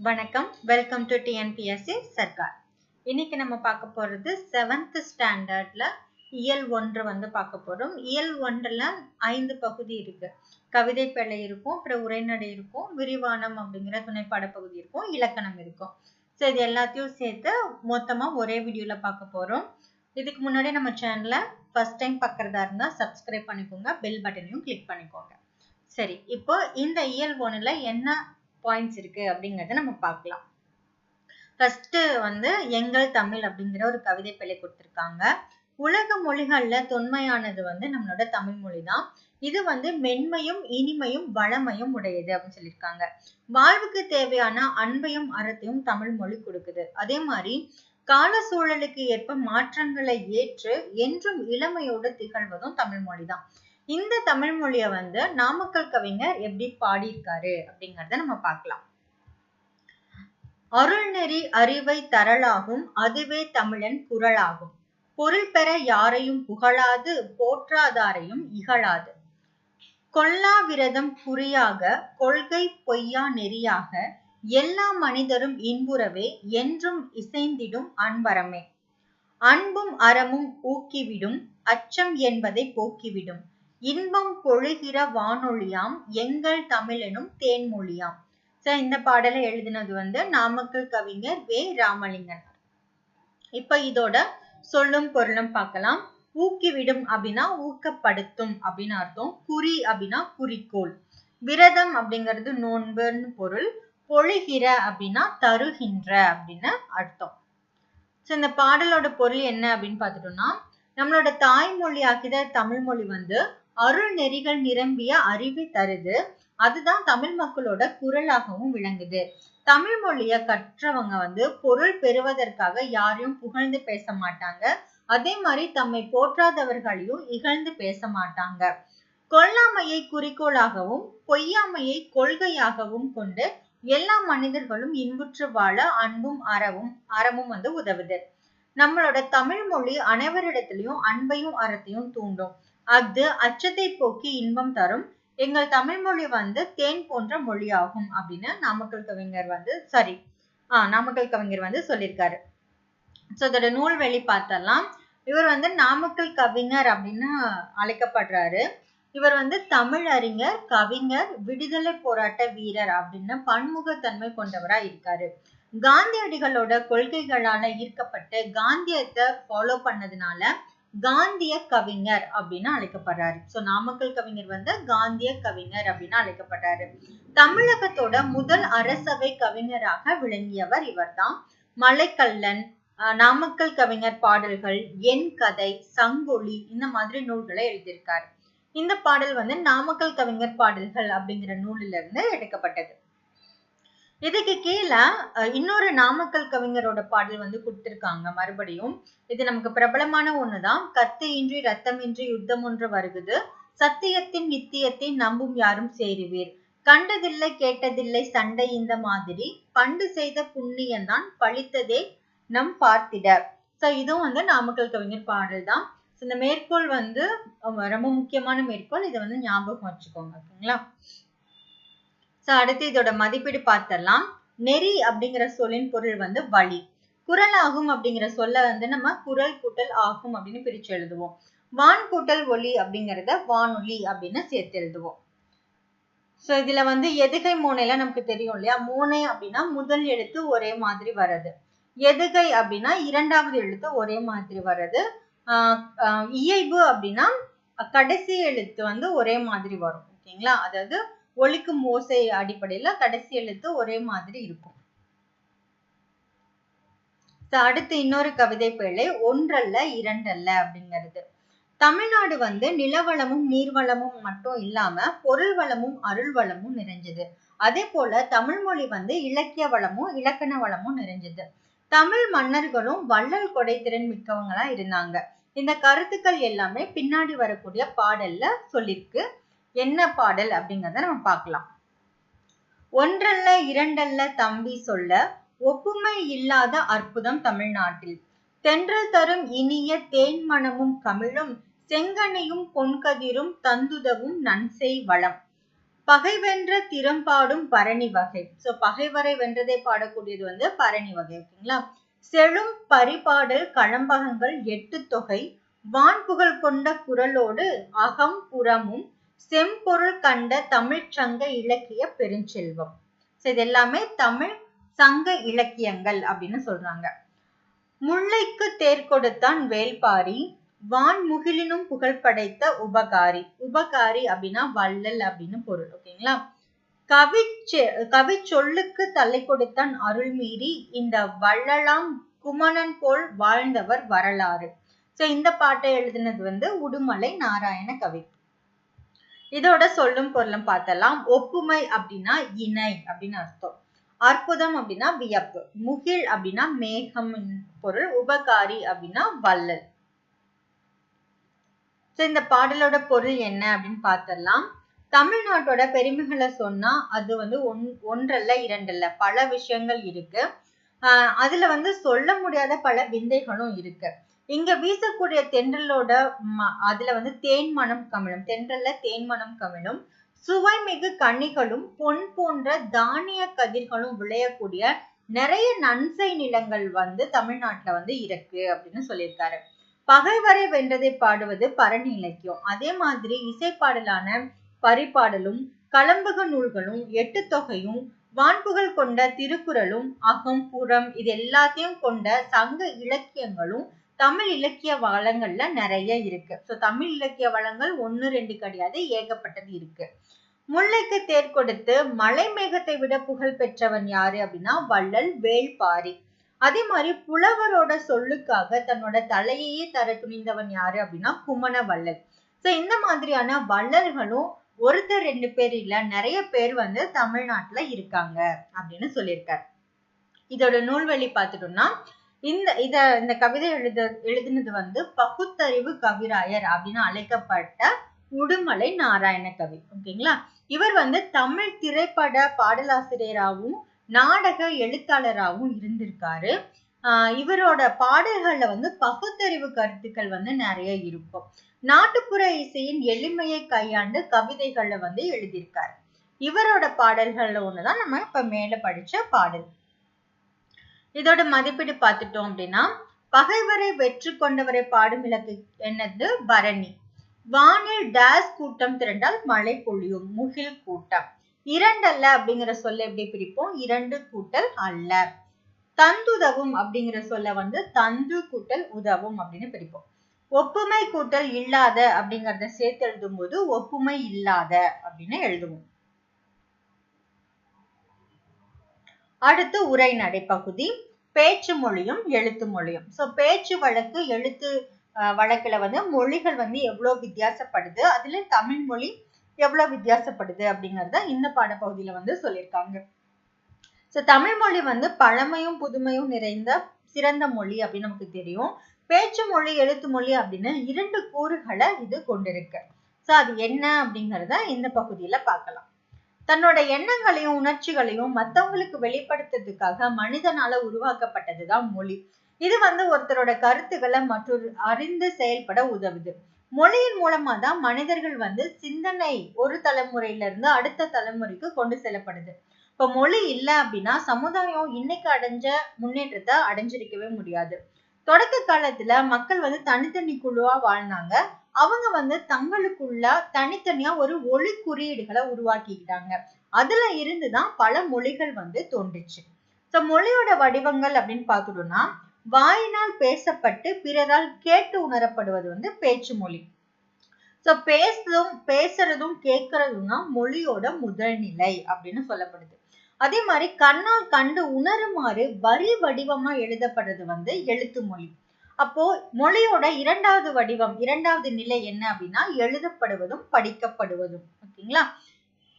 வணக்கம், welcome to TNPSC Sarkar. இன்னைக்கு நம்ம பார்க்க போறது 7th ஸ்டாண்டர்ட்ல இயல் 1 வந்து பார்க்க போறோம். இயல் 1ல 5 பகுதி இருக்கு. கவிதை பிழை இருக்கும், அப்புறம் உரைநடை இருக்கும், விரிவானம் அப்படிங்கிற துணைப்பாட பகுதி இருக்கும், இலக்கணம் இருக்கும். ஸோ இது எல்லாத்தையும் சேர்த்து மொத்தமா ஒரே வீடியோல பார்க்க போறோம். இதுக்கு முன்னாடி நம்ம சேனலை ஃபர்ஸ்ட் டைம் பார்க்கறதா இருந்தா சப்ஸ்கிரைப் பண்ணிக்கோங்க, பெல் பட்டனையும் கிளிக் பண்ணிக்கோங்க. சரி, இப்போ இந்த இயல் 1ல என்ன பாயிண்ட்ஸ் இருக்கு அப்படிங்கறத நம்ம பார்க்கலாம். ஃபர்ஸ்ட் வந்து எங்கள் தமிழ் அப்படிங்கிற ஒரு கவிதை பிழை கொடுத்திருக்காங்க. உலக மொழிகள்ல தொன்மையானது வந்து நம்மளோட தமிழ் மொழி தான். இது வந்து மென்மையும் இனிமையும் வளமையும் உடையது அப்படின்னு சொல்லியிருக்காங்க. வாழ்வுக்கு தேவையான அன்பையும் அறத்தையும் தமிழ் மொழி கொடுக்குது. அதே மாதிரி கால சூழலுக்கு ஏற்ப மாற்றங்களை ஏற்று என்றும் இளமையோடு திகழ்வதும் தமிழ் மொழி தான். இந்த தமிழ் மொழிய வந்து நாமக்கல் கவிஞர் எப்படி பாடியிருக்காரு அப்படிங்கறத நம்ம பார்க்கலாம். அருள்நெறி அறிவை தரலாகும், அதுவே தமிழன் குரலாகும். பொருள் பெற யாரையும் புகழாது, போற்றாதாரையும் இகழாது. கொல்லா விரதம் குறியாக, கொள்கை பொய்யா நெறியாக, எல்லா மனிதரும் இன்புறவே என்றும் இசைந்திடும் அன்பரமே. அன்பும் அறமும் ஊக்கிவிடும், அச்சம் என்பதை போக்கிவிடும். இன்பம் பொழிகிற வானொலியாம், எங்கள் தமிழெனும் தேன்மொழியாம். இந்த பாடலை எழுதினது வந்து நாமக்கல் கவிஞர் வே. ராமலிங்கன். இப்ப இதோட சொல்லும் பொருளும் பார்க்கலாம். ஊக்கிவிடும் அப்படின்னா ஊக்கப்படுத்தும் அப்படின்னு அர்த்தம். குறி அப்படின்னா குறிக்கோள். விரதம் அப்படிங்கிறது நோன்புன்னு பொருள். பொழிகிற அப்படின்னா தருகின்ற அப்படின்னு அர்த்தம். இந்த பாடலோட பொருள் என்ன அப்படின்னு பார்த்துட்டோம்னா, நம்மளோட தாய்மொழியாகிற தமிழ் மொழி வந்து அருள் நெறிகள் நிரம்பிய அறிவை தருது. அதுதான் தமிழ் மக்களோட குரலாகவும் விளங்குது. தமிழ் மொழிய கற்றவங்க வந்து பொருள் பெறுவதற்காக யாரையும் புகழ்ந்து பேச மாட்டாங்க. அதே மாதிரி தம்மை போற்றாதவர்களையும் இகழ்ந்து பேச மாட்டாங்க. கொல்லாமையை குறிக்கோளாகவும் பொய்யாமையை கொள்கையாகவும் கொண்டு எல்லா மனிதர்களும் இன்புற்று வாழ அன்பும் அறமும் வந்து உதவுது. நம்மளோட தமிழ் மொழி அனைவரிடத்திலையும் அன்பையும் அறத்தையும் தூண்டும். அது அச்சத்தை போக்கி இன்பம் தரும். எங்கள் தமிழ் மொழி வந்து தேன் போன்ற மொழியாகும் அப்படின்னு நாமக்கல் கவிஞர் வந்து சொல்லியிருக்காரு. இதோட நூல்வெளி பார்த்தலாம். இவர் வந்து நாமக்கல் கவிஞர் அப்படின்னு அழைக்கப்படுறாரு. இவர் வந்து தமிழறிஞர், கவிஞர், விடுதலை போராட்ட வீரர் அப்படின்னு பன்முகத்தன்மை கொண்டவரா இருக்காரு. காந்தியடிகளோட கொள்கைகளால ஈர்க்கப்பட்டு காந்தியத்தை ஃபாலோ பண்ணதுனால காந்திய கவிஞர் அப்படின்னு அழைக்கப்படுறாரு. நாமக்கல் கவிஞர் வந்து காந்திய கவிஞர் அப்படின்னு அழைக்கப்படுறாரு. தமிழகத்தோட முதல் அரசவை கவிஞராக விளங்கியவர் இவர்தான். மலைக்கல்லன், நாமக்கல் கவிஞர் பாடல்கள், என் கதை, சங்கொலி இந்த மாதிரி நூல்களை எழுதியிருக்காரு. இந்த பாடல் வந்து நாமக்கல் கவிஞர் பாடல்கள் அப்படிங்கிற நூலில இருந்து எடுக்கப்பட்டது. இதுக்கு கீழே இன்னொரு நாமக்கல் கவிஞரோட பாடல் வந்து கொடுத்திருக்காங்க. மறுபடியும் இது நமக்கு பிரபலமான ஒண்ணுதான். கத்து இன்றி ரத்தமின்றி யுத்தம் ஒன்று வருகுது, சத்தியத்தின் நித்தியத்தை நம்பும் யாரும் சேருவீர், கண்டதில்லை கேட்டதில்லை சண்டை இந்த மாதிரி, பண்டு செய்த புண்ணியம்தான் பழித்ததே நம் பார்த்திட. இதுவும் வந்து நாமக்கல் கவிஞர் பாடல் தான். இந்த மேற்கோள் வந்து ரொம்ப முக்கியமான மேற்கோள். இதை வந்து ஞாபகம் வச்சுக்கோங்க. ஓகேங்களா? அடுத்து இதோட மதிப்பீடு பார்த்தலாம். நெறி அப்படிங்கிற சொல்லின் பொருள் வந்து வழி. குரல் ஆகும் அப்படிங்கிற சொல்ல வந்து நம்ம குரல் கூட்டல் ஆகும் அப்படின்னு பிரிச்சு எழுதுவோம். வான் கூட்டல் ஒலி அப்படிங்கறத வானொலி அப்படின்னு சேர்த்து எழுதுவோம். இதுல வந்து எதுகை மோனைலாம் நமக்கு தெரியும் இல்லையா? மோனை அப்படின்னா முதல் எழுத்து ஒரே மாதிரி வர்றது. எதுகை அப்படின்னா இரண்டாவது எழுத்து ஒரே மாதிரி வர்றது. இயைபு அப்படின்னா கடைசி எழுத்து வந்து ஒரே மாதிரி வரும். ஓகேங்களா? அதாவது ஒலிக்கும் ஓசை அடிப்படையில கடைசி எழுத்து ஒரே மாதிரி இருக்கும். அடுத்து இன்னொரு கவிதை பிழை, ஒன்றல்ல இரண்டல்ல அப்படிங்கிறது. தமிழ்நாடு வந்து நிலவளமும் நீர்வளமும் மட்டும் இல்லாம பொருள் வளமும் அருள் வளமும் நிறைஞ்சது. அதே போல தமிழ் மொழி வந்து இலக்கிய வளமும் இலக்கண வளமும் நிறைஞ்சது. தமிழ் மன்னர்களும் வள்ளல் கொடைத்திறன் மிக்கவங்களா இருந்தாங்க. இந்த கருத்துக்கள் எல்லாமே பின்னாடி வரக்கூடிய பாடல்ல சொல்லிருக்கு. என்ன பாடல் அப்படிங்கறத நம்ம பார்க்கலாம். ஒன்றல்ல இரண்டல்ல தம்பி சொல்ல, ஒப்புமை இல்லாத அற்புதம் தமிழ்நாட்டில், தென்றல் தரும் இனிய தேன் மணமும் கமிழும், செங்கனியும் பொன்கதிரும் தந்துதவும் நன்செய் வளம், பகைவென்ற திறம்பாடும் பரணி வகை. சோ பகைவரை வென்றதை பாடக்கூடியது வந்து பரணி வகை. ஓகேங்களா. செழும் பரிபாடல் களம்பகங்கள் 8 தொகை வான்புகழ் கொண்ட குரலோடு அகம் புறமும் செம்பொருள் கண்ட தமிழ் சங்க இலக்கிய பெருஞ்செல்வம். இது எல்லாமே தமிழ் சங்க இலக்கியங்கள் அப்படின்னு சொல்றாங்க. முல்லைக்கு தேர் கொடுத்தான் வேள்பாரி வான்முகிலினும் புகழ் படைத்த உபகாரி. உபகாரி அப்படின்னா வள்ளல் அப்படின்னு பொருள். ஓகேங்களா. கவி சொல்லுக்கு தலை கொடுத்தான் அருள் மீறி இந்த வள்ளலாம் குமணன் போல் வாழ்ந்தவர் வரலாறு. சோ இந்த பாட்டை எழுதினது வந்து உடுமலை நாராயண கவி. இதோட சொல்லும் பொருளும் பார்த்தலாம். ஒப்புமை அப்படின்னா இணை அப்படின்னு அர்த்தம். அற்புதம் அப்படின்னா வியப்பு. முகில் அப்படின்னா மேகம் பொருள். உபகாரி அப்படின்னா வள்ளல். இந்த பாடலோட பொருள் என்ன அப்படின்னு பார்த்தலாம். தமிழ்நாட்டோட பெருமைகளை சொன்னா அது வந்து ஒன்றல்ல இரண்டல்ல பல விஷயங்கள் இருக்கு. அதுல வந்து சொல்ல முடியாத பல விந்தைகளும் இருக்கு. இங்க வீசக்கூடிய தென்றலோட அதுல வந்து தேன்மனம் கமிழும். தென்றல்ல தேன்மனம் கமிழும். சுவை மிகு கனிகளும் பொன் போன்ற தானிய கதிர்களும் விளையக்கூடிய நிறைய நன்சை நிலங்கள் வந்து தமிழ்நாட்டுல வந்து இருக்கு அப்படின்னு சொல்லியிருக்காரு. பகைவரை வென்றதை பாடுவது பரணி இலக்கியம். அதே மாதிரி இசைப்பாடலான பரிபாடலும் களம்பக நூல்களும் 8 தொகையும் வான்புகழ் கொண்ட திருக்குறளும் அகம் புறம் இது எல்லாத்தையும் கொண்ட சங்க இலக்கியங்களும் தமிழ் இலக்கிய வளங்கள்ல நிறைய இருக்கு. சோ தமிழ் இலக்கிய வளங்கள் 1 2 கிடையாது, ஏகப்பட்டது இருக்கு. முல்லைக்கு தேர் கொடுத்து மலை மேகத்தை விட புகழ் பெற்றவன் யாரு அப்படின்னா வள்ளல் வேள்பாரி. அதே மாதிரி புலவரோட சொல்லுக்காக தன்னோட தலையையே தர துணிந்தவன் யாரு அப்படின்னா குமண வள்ளல். சோ இந்த மாதிரியான வள்ளல்களும் ஒருத்தர் 2 பேர் இல்ல, நிறைய பேர் வந்து தமிழ்நாட்டுல இருக்காங்க அப்படின்னு சொல்லியிருக்காரு. இதோட நூல்வழி பார்த்துட்டோம்னா இந்த கவிதை எழுதினது வந்து பகுத்தறிவு கவிராயர் அப்படின்னு அழைக்கப்பட்ட உடுமலை நாராயண கவி. ஓகேங்களா. இவர் வந்து தமிழ் திரைப்பட பாடலாசிரியராகவும் நாடக எழுத்தாளராகவும் இருந்திருக்காரு. இவரோட பாடல்கள்ல வந்து பகுத்தறிவு கருத்துக்கள் வந்து நிறைய இருக்கும். நாட்டுப்புற இசையின் எளிமையை கையாண்டு கவிதைகள்ல வந்து எழுதியிருக்காரு. இவரோட பாடல்கள்ல ஒண்ணுதான் நம்ம இப்ப மேல படிச்ச பாடல். இதோட மதிப்பீடு பார்த்துட்டோம் அப்படின்னா பகைவரை வெற்றி கொண்டவரை பாடும் இலக்கு என்னது பரணி. வானில் டேஸ் கூட்டம் திரண்டால் மழை பொழியும் முகில் கூட்டம். இரண்டல்ல அப்படிங்கிற சொல்ல எப்படி பிரிப்போம்? 2 கூட்டல் அல்ல. தந்துதவும் அப்படிங்கிற சொல்ல வந்து தந்து கூட்டல் உதவும் அப்படின்னு பிரிப்போம். ஒப்புமை கூட்டல் இல்லாத அப்படிங்கறத சேர்த்து எழுதும் போது ஒப்புமை இல்லாத அப்படின்னு எழுதுவோம். அடுத்து உரைநடை பகுதி. பேச்சு மொழியும் எழுத்து மொழியும். சோ பேச்சு வழக்கு எழுத்து வழக்குல வந்து மொழிகள் வந்து எவ்வளவு வித்தியாசப்படுது, அதுல தமிழ் மொழி எவ்வளவு வித்தியாசப்படுது அப்படிங்கறத இந்த பாடப்பகுதியில வந்து சொல்லியிருக்காங்க. சோ தமிழ் மொழி வந்து பழமையும் புதுமையும் நிறைந்த சிறந்த மொழி அப்படின்னு நமக்கு தெரியும். பேச்சு மொழி எழுத்து மொழி அப்படின்னு 2 கூறுகளை இது கொண்டிருக்கு. சோ அது என்ன அப்படிங்கறத இந்த பகுதியில பார்க்கலாம். தன்னோட எண்ணங்களையும் உணர்ச்சிகளையும் மத்தவங்களுக்கு வெளிப்படுத்துறதுக்காக மனிதனால உருவாக்கப்பட்டதுதான் மொழி. இது வந்து ஒருத்தரோட கருத்துக்களை மற்றொரு அறிந்து செயல்பட உதவுது. மொழியின் மூலமா தான் மனிதர்கள் வந்து சிந்தனை ஒரு தலைமுறையில இருந்து அடுத்த தலைமுறைக்கு கொண்டு செல்லப்படுது. இப்ப மொழி இல்லை அப்படின்னா சமுதாயம் இன்னைக்கு அடைஞ்ச முன்னேற்றத்தை அடைஞ்சிருக்கவே முடியாது. தொடக்க காலத்துல மக்கள் வந்து தனித்தனி குழுவா வாழ்ந்தாங்க. அவங்க வந்து தங்களுக்குள்ள தனித்தனியா ஒரு ஒளி குறியீடுகளை உருவாக்கிக்கிட்டாங்க. அதுல இருந்துதான் பல மொழிகள் வந்து தோன்றுச்சு. சோ மொழியோட வடிவங்கள் அப்படின்னு பார்த்துட்டோம்னா வாயினால் பேசப்பட்டு பிறரால் கேட்டு உணரப்படுவது வந்து பேச்சு மொழி. சோ பேசுறதும் கேட்கறதும் தான் மொழியோட முதல் நிலை அப்படின்னு சொல்லப்படுது. அதே மாதிரி கண்ணால் கண்டு உணருமாறு வரி வடிவமா எழுதப்படுறது வந்து எழுத்து மொழி. அப்போ மொழியோட 2வது வடிவம் 2வது நிலை என்ன அப்படின்னா எழுதப்படுவதும் படிக்கப்படுவதும். ஓகேங்களா.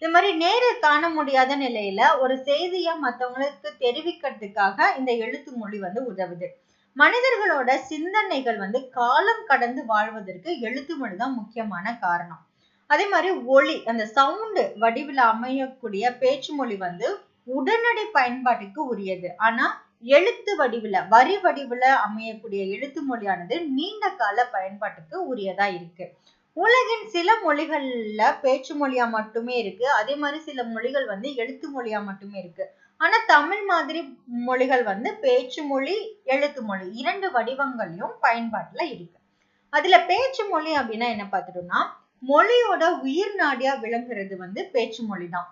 இது மாதிரி நேர காண முடியாத நிலையில ஒரு செய்தியை மற்றவங்களுக்கு தெரிவிக்கிறதுக்காக இந்த எழுத்து மொழி வந்து உதவுது. மனிதர்களோட சிந்தனைகள் வந்து காலம் கடந்து வாழ்வதற்கு எழுத்து மொழி தான் முக்கியமான காரணம். அதே மாதிரி ஒலி அந்த சவுண்ட் வடிவில் அமையக்கூடிய பேச்சு மொழி வந்து உடனடி பயன்பாட்டுக்கு உரியது. ஆனா எழுத்து வடிவுல வரி வடிவுல அமையக்கூடிய எழுத்து மொழியானது நீண்ட கால பயன்பாட்டுக்கு உரியதா இருக்கு. உலகின் சில மொழிகள்ல பேச்சு மொழியா மட்டுமே இருக்கு. அதே மாதிரி சில மொழிகள் வந்து எழுத்து மொழியா மட்டுமே இருக்கு. ஆனா தமிழ் மாதிரி மொழிகள் வந்து பேச்சு மொழி, எழுத்து மொழி 2 வடிவங்களையும் பயன்பாட்டுல இருக்கு. அதுல பேச்சு மொழி அப்படின்னா என்ன பார்த்துட்டோம்னா, மொழியோட உயிர் நாடியா விளங்குறது வந்து பேச்சு மொழிதான்.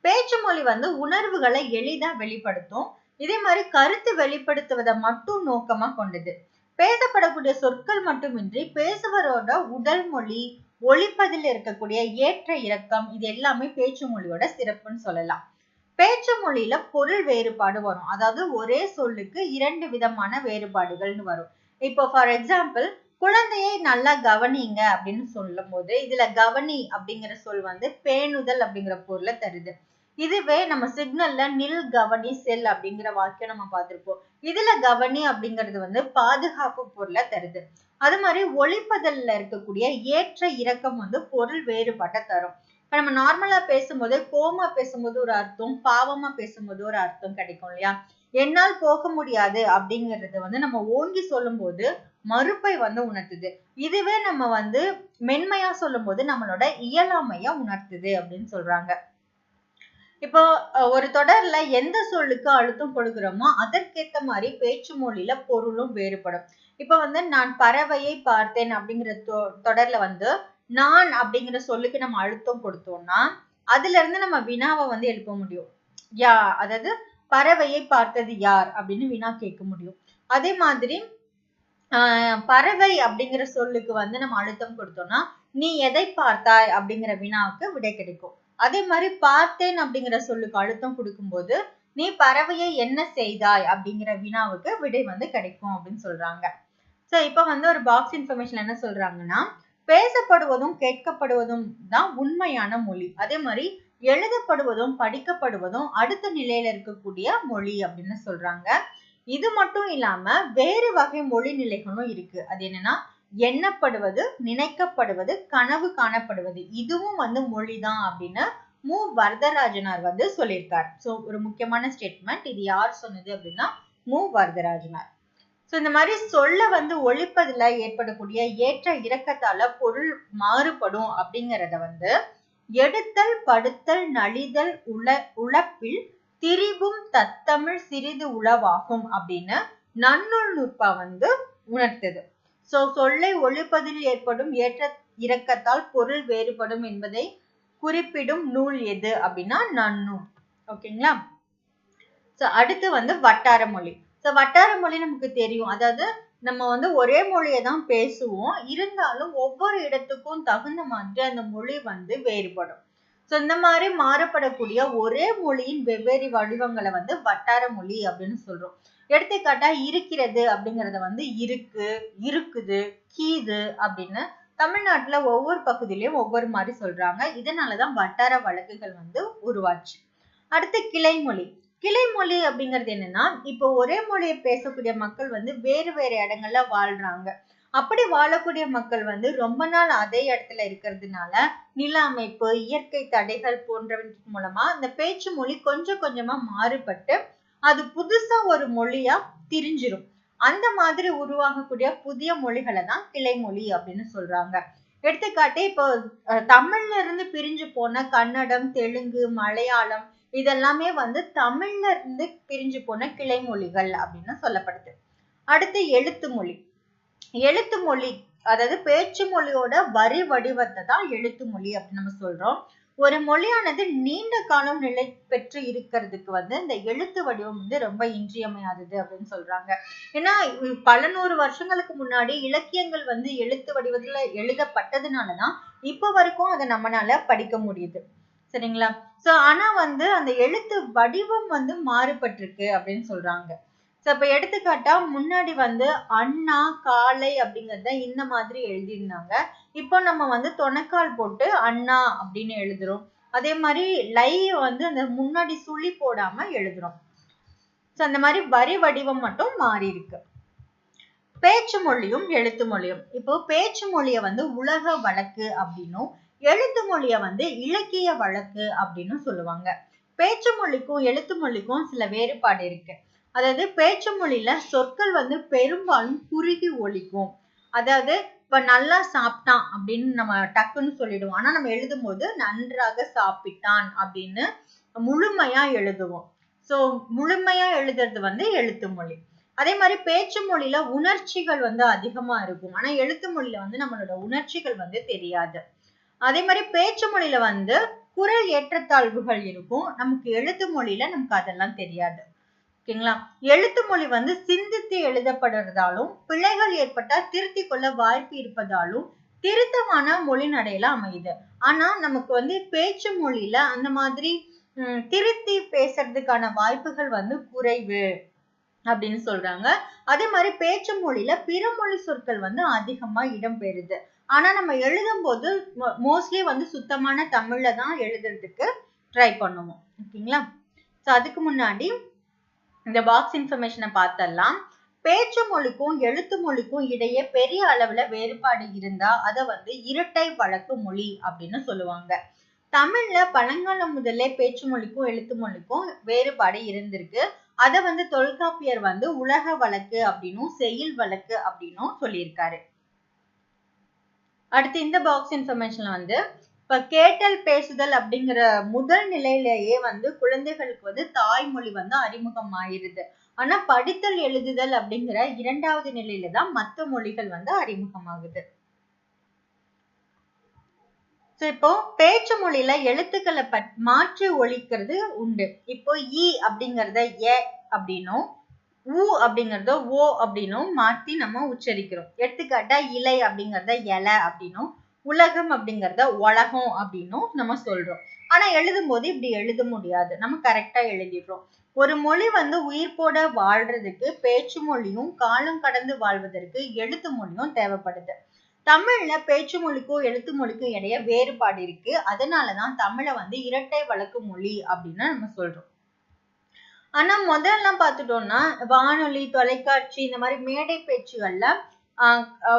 பேச்சு மொழி வந்து உணர்வுகளை எளிதா வெளிப்படுத்தும். இதே மாதிரி கருத்து வெளிப்படுத்துவதை மட்டும் நோக்கமா கொண்டது. பேசப்படக்கூடிய சொற்கள் மட்டுமின்றி பேசுபவரோட உடல் மொழி, ஒலிப்பதில் இருக்கக்கூடிய ஏற்ற இறக்கம் இது எல்லாமே பேச்சு மொழியோட சிறப்புன்னு சொல்லலாம். பேச்சு மொழியில பொருள் வேறுபாடு வரும். அதாவது ஒரே சொல்லுக்கு 2 விதமான வேறுபாடுகள்னு வரும். இப்போ ஃபார் எக்ஸாம்பிள், குழந்தையை நல்லா கவனிங்க அப்படின்னு சொல்லும் போது இதுல கவனி அப்படிங்கிற சொல் வந்து பேணுதல் அப்படிங்கிற பொருளை தருது. இதுவே நம்ம சிக்னல்ல நில், கவனி, செல் அப்படிங்கிற வாக்கியம் நம்ம பார்த்திருப்போம். இதுல கவனி அப்படிங்கிறது வந்து பாதுகாப்பு பொருளை தருது. அது மாதிரி ஒலிப்பதல்ல இருக்கக்கூடிய ஏற்ற இறக்கம் வந்து பொருள் வேறுபாட்டை தரும். இப்ப நம்ம நார்மலா பேசும்போது, கோவமா பேசும்போது ஒரு அர்த்தம், பாவமா பேசும்போது ஒரு அர்த்தம் கிடைக்கும் இல்லையா? என்னால் போக முடியாது அப்படிங்கறது வந்து நம்ம ஓங்கி சொல்லும் போது மறுப்பை வந்து உணர்த்துது. இதுவே நம்ம வந்து மென்மையா சொல்லும் போது நம்மளோட இயலாமைய உணர்த்துது அப்படின்னு சொல்றாங்க. இப்போ ஒரு தொடர்ல எந்த சொல்லுக்கு அழுத்தம் கொடுக்கிறோமோ அதற்கேத்த மாதிரி பேச்சு மொழியில பொருளும் வேறுபடும். இப்ப வந்து நான் பறவையை பார்த்தேன் அப்படிங்கிற தொடர்ல வந்து நான் அப்படிங்கிற சொல்லுக்கு நம்ம அழுத்தம் கொடுத்தோம்னா அதுல இருந்து நம்ம வினாவை வந்து எழுப்ப முடியும். அதாவது பறவையை பார்த்தது யார் அப்படின்னு வினா கேட்க முடியும். அதே மாதிரி பறவை அப்படிங்கிற சொல்லுக்கு வந்து நம்ம அழுத்தம் கொடுத்தோம்னா நீ எதை பார்த்தாய் அப்படிங்கிற வினாவுக்கு விடை கிடைக்கும். அதே மாதிரி பார்த்தேன் அப்படிங்கிற சொல்லுக்கு அழுத்தம் கொடுக்கும்போது நீ பறவையை என்ன செய்தாய் அப்படிங்கிற வினாவுக்கு விடை வந்து கிடைக்கும் அப்படின்னு சொல்றாங்க. சோ இப்ப வந்து ஒரு பாக்ஸ் இன்ஃபர்மேஷன் என்ன சொல்றாங்கன்னா, பேசப்படுவதும் கேட்கப்படுவதும் தான் உண்மையான மொழி. அதே மாதிரி எழுதப்படுவதும் படிக்கப்படுவதும் அடுத்த நிலையில இருக்கக்கூடிய மொழி அப்படின்னு சொல்றாங்க. இது மட்டும் இல்லாம வேறு வகை மொழி நிலைகளும் இருக்கு. அது என்னன்னா எண்ணப்படுவது, நினைக்கப்படுவது, கனவு காணப்படுவது இதுவும் வந்து மொழிதான் அப்படின்னு மு. வரதராஜனார் வந்து சொல்லியிருக்கார். சோ ஒரு முக்கியமான ஸ்டேட்மெண்ட். இது யார் சொன்னது அப்படின்னா மு. வரதராஜனார். சோ இந்த மாதிரி சொல்ல வந்து ஒழிப்பதுல ஏற்படக்கூடிய ஏற்ற இறக்கத்தால பொருள் மாறுபடும் அப்படிங்கறத வந்து எடுத்தல், படுத்தல், நலிதல், உழப்பில் திரிபும் தத்தமிழ் சிறிது உளவாகும் அப்படின்னு நன்னூல் நுட்பா வந்து உணர்த்தது. சோ சொல்லை ஒழிப்பதில் ஏற்படும் ஏற்ற இறக்கத்தால் பொருள் வேறுபடும் என்பதை குறிப்பிடும் நூல் எது அப்படின்னா நன்னூல். ஓகேங்களா? சோ அடுத்து வந்து வட்டார மொழி. சோ வட்டார மொழி நமக்கு தெரியும். அதாவது நம்ம வந்து ஒரே மொழியை தான் பேசுவோம். இருந்தாலும் ஒவ்வொரு இடத்துக்கும் தகுந்த மாதிரி அந்த மொழி வந்து வேறுபடும். சோ இந்த மாதிரி மாறுபடக்கூடிய ஒரே மொழியின் வெவ்வேறு வடிவங்களை வந்து வட்டார மொழி அப்படின்னு சொல்றோம். எடுத்துக்காட்டா இருக்கிறது அப்படிங்கறத வந்து இருக்கு, இருக்குது, கீது அப்படின்னு தமிழ்நாட்டுல ஒவ்வொரு பகுதியிலயும் ஒவ்வொரு மாதிரி சொல்றாங்க. இதனாலதான் வட்டார வழக்குகள் வந்து உருவாச்சு. அடுத்து கிளைமொழி. கிளைமொழி அப்படிங்கிறது என்னன்னா, இப்போ ஒரே மொழியை பேசக்கூடிய மக்கள் வந்து வேறு வேறு இடங்கள்ல வாழ்றாங்க. அப்படி வாழக்கூடிய மக்கள் வந்து ரொம்ப நாள் அதே இடத்துல இருக்கிறதுனால நில அமைப்பு, இயற்கை தடைகள் போன்றவற்றின் மூலமா இந்த பேச்சு மொழி கொஞ்சம் கொஞ்சமா மாறுபட்டு அது புதுசா ஒரு மொழியா திரிஞ்சிரும். அந்த மாதிரி உருவாகக்கூடிய புதிய மொழிகளை தான் கிளைமொழி அப்படின்னு சொல்றாங்க. எடுத்துக்காட்டு இப்போ தமிழ்ல இருந்து பிரிஞ்சு போன கன்னடம், தெலுங்கு, மலையாளம் இதெல்லாமே வந்து தமிழ்ல இருந்து பிரிஞ்சு போன கிளைமொழிகள் அப்படின்னு சொல்லப்படுது. அடுத்து எழுத்து மொழி. எழுத்து மொழி அதாவது பேச்சு மொழியோட வரி வடிவத்தை தான் எழுத்து மொழி அப்படின்னு நம்ம சொல்றோம். ஒரு மொழியானது நீண்ட காலம் நிலை பெற்று இருக்கிறதுக்கு வந்து இந்த எழுத்து வடிவம் வந்து ரொம்ப இன்றியமையாதது அப்படின்னு சொல்றாங்க. ஏன்னா பல நூறு வருஷங்களுக்கு முன்னாடி இலக்கியங்கள் வந்து எழுத்து வடிவத்துல எழுதப்பட்டதுனாலதான் இப்ப வரைக்கும் அதை நம்மளால படிக்க முடியுது. சரிங்களா? சோ ஆனா வந்து அந்த எழுத்து வடிவம் வந்து மாறுபட்டிருக்கு அப்படின்னு சொல்றாங்க. சோ இப்ப எடுத்துக்காட்டா முன்னாடி வந்து அண்ணா, காளை அப்படிங்கறத இந்த மாதிரி எழுதியிருந்தாங்க. இப்போ நம்ம வந்து தொணைக்கால் போட்டு அண்ணா அப்படின்னு எழுதுறோம். அதே மாதிரி லை வந்து அந்த முன்னாடி சுழி போடாம எழுதுறோம். சோ அந்த மாதிரி வரி வடிவம் மட்டும் மாறி இருக்கு. பேச்சு மொழியும் எழுத்து மொழியும். இப்போ பேச்சு மொழிய வந்து உலக வழக்கு அப்படின்னும் எழுத்து மொழிய வந்து இலக்கிய வழக்கு அப்படின்னு சொல்லுவாங்க. பேச்சு மொழிக்கும் எழுத்து மொழிக்கும் சில வேறுபாடு இருக்கு. அதாவது பேச்சு மொழியில சொற்கள் வந்து பெரும்பாலும் குறுகி ஒலிக்கும். அதாவது இப்ப நல்லா சாப்பிட்டான் அப்படின்னு நம்ம டக்குன்னு சொல்லிடுவோம். ஆனா நம்ம எழுதும் போது நன்றாக சாப்பிட்டான் அப்படின்னு முழுமையா எழுதுவோம். சோ முழுமையா எழுதுறது வந்து எழுத்து மொழி. அதே மாதிரி பேச்சு மொழியில உணர்ச்சிகள் வந்து அதிகமா இருக்கும். ஆனா எழுத்து மொழியில வந்து நம்மளோட உணர்ச்சிகள் வந்து தெரியாது. அதே மாதிரி பேச்சு மொழியில வந்து குரல் ஏற்றத்தாழ்வுகள் இருக்கும். நமக்கு எழுத்து மொழியில நமக்கு அதெல்லாம் தெரியாது. ஓகேங்களா? எழுத்து மொழி வந்து சிந்தித்து எழுதப்படுறதாலும், பிழைகள் ஏற்பட்டால் திருத்திக் கொள்ள வாய்ப்பு இருப்பதாலும், திருத்தமான மொழி நடையில அமையுது. ஆனா நமக்கு வந்து பேச்சு மொழியில அந்த மாதிரி திருத்தி பேசுறதுக்கான வாய்ப்புகள் வந்து குறைவு அப்படின்னு சொல்றாங்க. அதே மாதிரி பேச்சு மொழியில பிற மொழி சொற்கள் வந்து அதிகமா இடம்பெறுது. ஆனா நம்ம எழுதும் போது மோஸ்ட்லி வந்து சுத்தமான தமிழ்ல தான் எழுதுறதுக்கு ட்ரை பண்ணுவோம். ஓகேங்களா? சோ அதுக்கு முன்னாடி இந்த பாக்ஸ் இன்ஃபர்மேஷனை பார்த்தரலாம். பேச்சு மொழிக்கும் எழுத்து மொழிக்கும் இடையே பெரிய அளவுல வேறுபாடு இருந்தா அதை வந்து இரட்டை வழக்கு மொழி அப்படின்னு சொல்லுவாங்க. தமிழ்ல பழங்காலம் முதல்ல பேச்சு மொழிக்கும் எழுத்து மொழிக்கும் வேறுபாடு இருந்திருக்கு. அத வந்து தொல்காப்பியர் வந்து உலக வழக்கு அப்படின்னும் செய்யுள் வழக்கு அப்படின்னும் சொல்லியிருக்காரு. அடுத்து இந்த பாக்ஸ் இன்ஃபர்மேஷன்ல வந்து இப்ப கேட்டல் பேசுதல் அப்படிங்கிற முதல் நிலையிலேயே வந்து குழந்தைகளுக்கு வந்து தாய்மொழி வந்து அறிமுகம் ஆயிருது. ஆனா படித்தல் எழுதுதல் அப்படிங்கிற இரண்டாவது நிலையில தான் மற்ற மொழிகள் வந்து அறிமுகமாகுது. இப்போ பேச்சு மொழியில எழுத்துக்களை மாற்றி ஒலிக்கிறது உண்டு. இப்போ இ அப்படிங்கறத எ அப்படின்னும், உ அப்படிங்கறத ஓ அப்படின்னும் மாத்தி நம்ம உச்சரிக்கிறோம். எடுத்துக்காட்டா இலை அப்படிங்கறத இலை அப்படின்னும், உலகம் அப்படிங்கறத உலகம் அப்படின்னும் நம்ம சொல்றோம். ஆனா எழுதும் போது இப்படி எழுத முடியாது. நம்ம கரெக்டா எழுதிடுறோம். ஒரு மொழி வந்து உயிர்ப்போட வாழ்றதுக்கு பேச்சு மொழியும், காலம் கடந்து வாழ்வதற்கு எழுத்து மொழியும் தேவைப்படுது. தமிழ்ல பேச்சு மொழிக்கும் எழுத்து மொழிக்கும் இடையே வேறுபாடு இருக்கு. அதனாலதான் தமிழை வந்து இரட்டை வழக்கு மொழி அப்படின்னு நம்ம சொல்றோம். ஆனா முதல்ல பார்த்துட்டோம்னா வானொலி, தொலைக்காட்சி இந்த மாதிரி மேடை பேச்சுகள்ல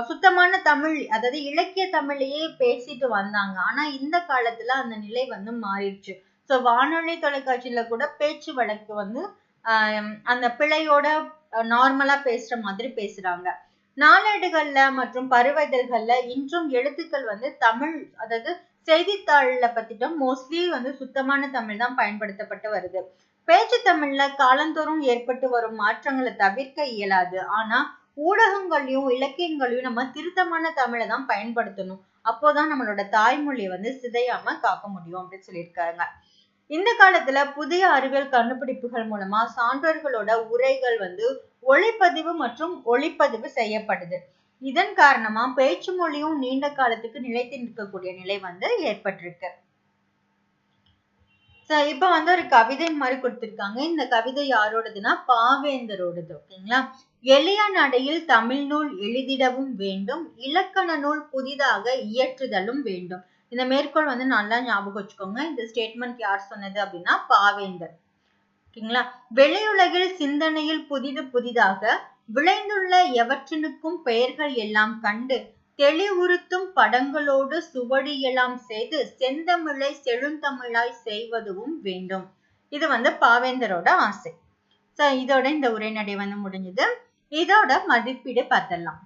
சுத்தமான தமிழ், அதாவது இலக்கிய தமிழையே பேசிட்டு வந்தாங்க. ஆனா இந்த காலத்துல அந்த நிலை வந்து மாறிடுச்சு. சோ வானொலி, தொலைக்காட்சியில கூட பேச்சு வழக்கு வந்து அந்த பிழையோட நார்மலா பேசுற மாதிரி பேசுறாங்க. நாளேடுகள்ல மற்றும் பருவதழ்கள்ல இன்றும் எழுத்துக்கள் வந்து தமிழ், அதாவது செய்தித்தாள்ல பத்திட்டும் மோஸ்ட்லி வந்து சுத்தமான தமிழ் தான் பயன்படுத்தப்பட்டு வருது. பேச்சு தமிழ்ல காலந்தோறும் ஏற்பட்டு வரும் மாற்றங்களை தவிர்க்க இயலாது. ஆனா ஊடகங்களையும் இலக்கியங்களையும் நம்ம திருத்தமான தமிழை தான் பயன்படுத்தணும். அப்போதான் நம்மளோட தாய்மொழியை வந்து சிதையாம காக்க முடியும் அப்படின்னு சொல்லியிருக்காங்க. இந்த காலத்துல புதிய அறிவியல் கண்டுபிடிப்புகள் மூலமா சான்றோர்களோட உரைகள் வந்து ஒளிப்பதிவு மற்றும் ஒளிப்பதிவு செய்யப்படுது. இதன் காரணமா பேச்சு மொழியும் நீண்ட காலத்துக்கு நிலைத்து நிற்கக்கூடிய நிலை வந்து ஏற்பட்டிருக்கு. இப்ப வந்து ஒரு கவிதை மாதிரி கொடுத்திருக்காங்க. இந்த கவிதை யாரோடதுன்னா பாவேந்தரோடது. ஓகேங்களா? எளிய நடையில் தமிழ் நூல் எழுதிடவும் வேண்டும், இலக்கண நூல் புதிதாக இயற்றுதலும் வேண்டும். இந்த மேற்கோள் வந்து நல்லா ஞாபகம் வச்சுக்கோங்க. இந்த ஸ்டேட்மெண்ட் யார் சொன்னது அப்படின்னா பாவேந்தர். ஓகேங்களா? வெளியுலகில் சிந்தனையில் புதிதாக விளைந்துள்ள எவற்றினுக்கும் பெயர்கள் எல்லாம் கண்டு தெளிவுறுத்தும் படங்களோடு சுவடியெல்லாம் செய்து செந்தமிழை செழுந்தமிழாய் செய்வதும் வேண்டும். இது வந்து பாவேந்தரோட ஆசை. இதோட இந்த உரைநடை வந்து முடிஞ்சது. இதோட மதிப்பீடு பார்த்தலாம்.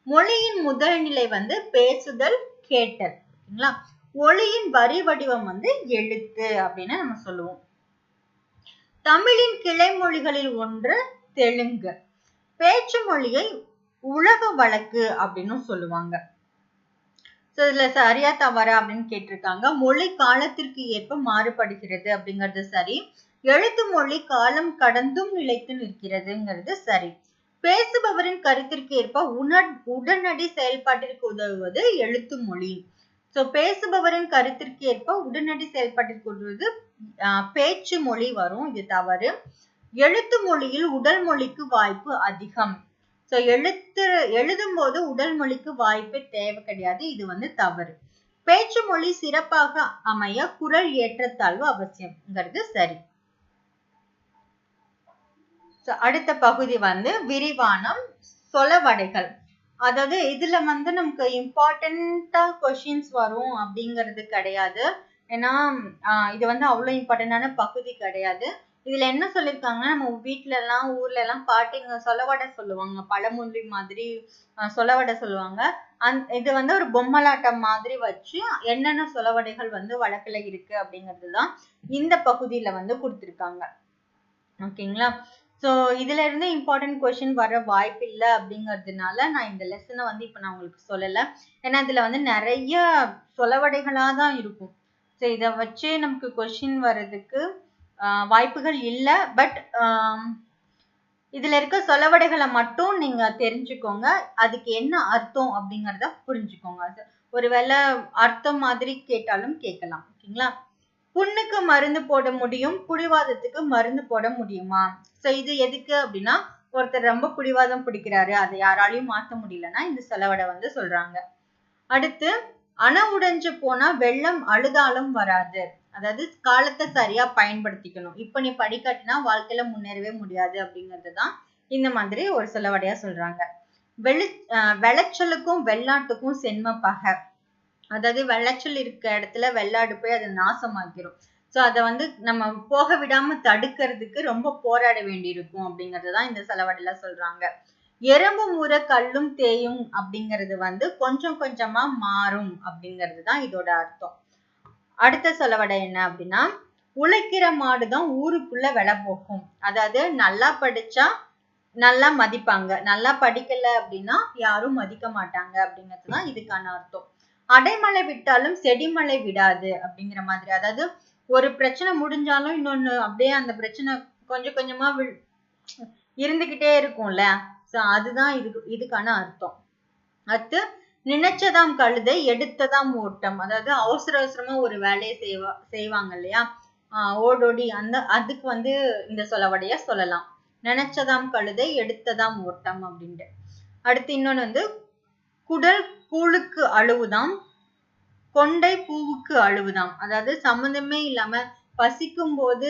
மொழியின் முதல் நிலை வந்து பேசுதல், கேட்டல். ஓகேங்களா? ஒளியின் வரி வடிவம் வந்து எழுத்து அப்படின்னு நம்ம சொல்லுவோம். தமிழின் கிளை மொழிகளில் ஒன்று தெலுங்கு. பேச்சு மொழியை உலக வழக்கு அப்படின்னு சொல்லுவாங்க. இதுல சரியா தவறா அப்படின்னு கேட்டிருக்காங்க. மொழி காலத்திற்கு ஏற்ப மாறுபடுகிறது அப்படிங்கிறது சரி. எழுத்து மொழி காலம் கடந்தும் நிலைத்து நிற்கிறதுங்கிறது சரி. பேசுபவரின் கருத்திற்கு ஏற்ப உடனடி செயல்பாட்டிற்கு உதவுவது எழுத்து மொழி. பேசுபவரின் கருத்திற்கு ஏற்ப உடனடி செயல்பாட்டிற்கு உதவுவது பேச்சு மொழி வரும். இது தவறு. எழுத்து மொழியில் உடல் மொழிக்கு வாய்ப்பு அதிகம். எழுதும் போது உடல் மொழிக்கு வாய்ப்பு தேவை கிடையாது. இது வந்து தவறு. பேச்சு மொழி சிறப்பாக அமைய குரல் ஏற்றத்தாழ்வு அவசியம்ங்கிறது சரி. அடுத்த பகுதி வந்து விரிவானம், சொலவடைகள். அதாவது இதுல வந்து நமக்கு இம்பார்ட்டண்டா கொஸ்டின்ஸ் வரும் அப்படிங்கிறது கிடையாது. ஏன்னா இது வந்து அவ்வளவு இம்பார்ட்டன்டான பகுதி கிடையாது. இதுல என்ன சொல்லியிருக்காங்கன்னா, நம்ம வீட்ல எல்லாம் ஊர்ல எல்லாம் பாட்டிங்க சொலவடை சொல்லுவாங்க. பழமொழி மாதிரி சொலவடை சொல்லுவாங்க. இது வந்து ஒரு பொம்மலாட்டம் மாதிரி வச்சு என்னென்ன சொலவடைகள் வந்து வழக்குல இருக்கு அப்படிங்கிறதுதான் இந்த பகுதியில வந்து கொடுத்திருக்காங்க. ஓகேங்களா? சோ இதுல இருந்து இம்பார்ட்டன்ட் கொஸ்டின் வர வாய்ப்பு இல்ல அப்படிங்கிறதுனால நான் இந்த லெசனை வந்து இப்ப நான் உங்களுக்கு சொல்லல. ஏன்னா இதுல வந்து நிறைய சொலவடைகளா தான் இருக்கும். சோ இத வச்சு நமக்கு கொஸ்டின் வர்றதுக்கு வாய்ப்புகள் இல்ல. பட் இதுல இருக்க சொலவடைகளை மட்டும் நீங்க தெரிஞ்சுக்கோங்க. அதுக்கு என்ன அர்த்தம் அப்படிங்கறத புரிஞ்சுக்கோங்க. ஒருவேளை அர்த்தம் மாதிரி கேட்டாலும் கேட்கலாம். ஓகேங்களா? புண்ணுக்கு மருந்து போட முடியும், புடிவாதத்துக்கு மருந்து போட முடியுமா? சோ இது எதுக்கு அப்படின்னா, ஒருத்தர் ரொம்ப புடிவாதம் பிடிக்கிறாரு, அதை யாராலையும் மாத்த முடியலன்னா இந்த சொலவடை வந்து சொல்றாங்க. அடுத்து, அணை உடைஞ்சு போனா வெள்ளம் அழுதாலும் வராது. அதாவது காலத்தை சரியா பயன்படுத்திக்கணும். இப்ப நீ படிக்காட்டினா வாழ்க்கையில முன்னேறவே முடியாது அப்படிங்கறதுதான் இந்த மாதிரி ஒரு சொலவடையா சொல்றாங்க. விளைச்சலுக்கும் வெள்ளாட்டுக்கும் சென்ம பகை. அதாவது விளைச்சல் இருக்க இடத்துல வெள்ளாடு போய் அதை நாசமாக்கிரும். சோ அதை வந்து நம்ம போக விடாம தடுக்கிறதுக்கு ரொம்ப போராட வேண்டி இருக்கும் அப்படிங்கறதுதான் இந்த சொலவடையில சொல்றாங்க. எறும்பு முற கல்லும் தேயும் அப்படிங்கிறது வந்து கொஞ்சம் கொஞ்சமா மாறும் அப்படிங்கிறதுதான் இதோட அர்த்தம். அடுத்த சொலவடை என்ன அப்படின்னா, உழைக்கிற மாடுதான் ஊருக்குள்ள விலை போகும். அதாவது நல்லா படிச்சா நல்லா மதிப்பாங்க, நல்லா படிக்கல அப்படின்னா யாரும் மதிக்க மாட்டாங்க அப்படிங்கிறதுதான் இதுக்கான அர்த்தம். அடைமழை விட்டாலும் செடிமழை விடாது அப்படிங்கிற மாதிரி. அதாவது ஒரு பிரச்சனை முடிஞ்சாலும் இன்னொன்னு அப்படியே அந்த பிரச்சனை கொஞ்சம் கொஞ்சமா இருந்துகிட்டே இருக்கும்ல. சோ அதுதான் இதுக்கான அர்த்தம். அடுத்து, நினைச்சதாம் கழுதை எடுத்ததாம் ஓட்டம். அதாவது அவசர அவசரமா ஒரு வேலையை செய்வாங்க இல்லையா, ஓடோடி, அதுக்கு வந்து இந்த சொலவடைய சொல்லலாம். நினைச்சதாம் கழுதை எடுத்ததாம் ஓட்டம் அப்படின்ட்டு. அடுத்து இன்னொன்னு வந்து, குடல் கூழுக்கு அழுவுதாம், கொண்டை பூவுக்கு அழுவுதாம். அதாவது சம்பந்தமே இல்லாம பசிக்கும் போது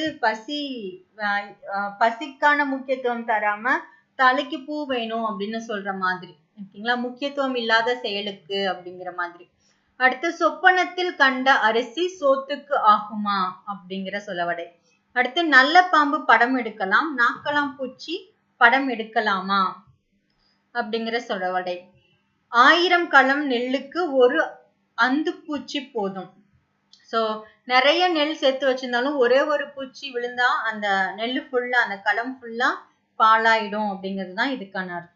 பசிக்கான முக்கியத்துவம் தராம தலைக்கு பூ வேணும் அப்படின்னு சொல்ற மாதிரி. ஓகேங்களா? முக்கியத்துவம் இல்லாத செயலுக்கு அப்படிங்கிற மாதிரி. அடுத்து, சொப்பனத்தில் கண்ட அரிசி சோத்துக்கு ஆகுமா அப்படிங்கிற சொலவடை. அடுத்து, நல்ல பாம்பு படம் எடுக்கலாம், நாக்கலாம் பூச்சி படம் எடுக்கலாமா அப்படிங்கிற சொலவடை. 1000 களம் நெல்லுக்கு ஒரு அந்து பூச்சி போதும். சோ நிறைய நெல் சேர்த்து வச்சிருந்தாலும் ஒரே ஒரு பூச்சி விழுந்தா அந்த நெல்லு ஃபுல்லா, அந்த களம் ஃபுல்லா பாலாயிடும் அப்படிங்கிறதுதான் இதுக்கான அர்த்தம்.